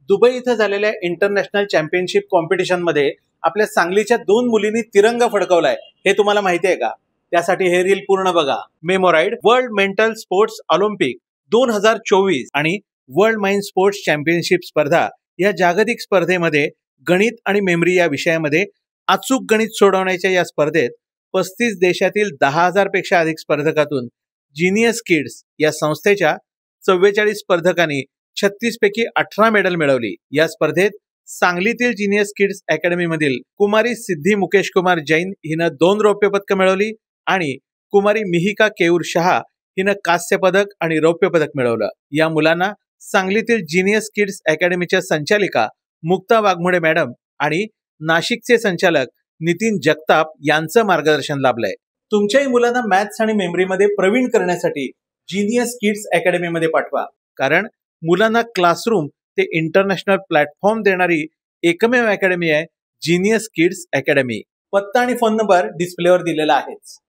Dubai इथं झालेल्या international championship competition मध्ये आपल्या सांगलीच्या 2 मुलींनी तिरंगा फडकवलाय हे तुम्हाला माहिती आहे का? त्यासाठी हे रील पूर्ण बघा. मेमोराइड वर्ल्ड मेंटल स्पोर्ट्स ऑलिम्पिक 2024 आणि वर्ल्ड माइंड स्पोर्ट्स चॅम्पियनशिप स्पर्धा या जागतिक स्पर्धेमध्ये गणित आणि मेमरी या विषयामध्ये अचूक गणित सोडवण्याच्या या स्पर्धेत 35 देशातील 10,000 पेक्षा अधिक स्पर्धकातून जीनियस किड्स या संस्थेच्या 44 स्पर्धकांनी 36 पैकी 18 मेडल मिळवली. या स्पर्धेत सांगलीतील जीनियस किड्स अकॅडमी मधील कुमारी सिद्धी मुकेश कुमार जैन हिनं 2 रौप्य पदक मिळवली आणि कुमारी मिहिका केऊर शहा हिनं कांस्य पदक आणि रौप्य पदक मिळवलं. या मुलांना सांगलीतील जीनियस किड्स अकॅडमीच्या संचालिका मुक्ता वाघमोडे मॅडम आणि नाशिकचे संचालक नितीन जगताप यांचं मार्गदर्शन लाभलंय. तुमच्याही मुलांना मॅथ्स आणि मेमरीमध्ये प्रवीण करण्यासाठी जीनियस किड्स अकॅडमी मध्ये पाठवा, कारण मुलांना क्लासरूम ते इंटरनॅशनल प्लॅटफॉर्म देणारी एकमेव अकॅडमी आहे जीनियस किड्स अकॅडमी. पत्ता आणि फोन नंबर डिस्प्लेवर दिलेला आहेच.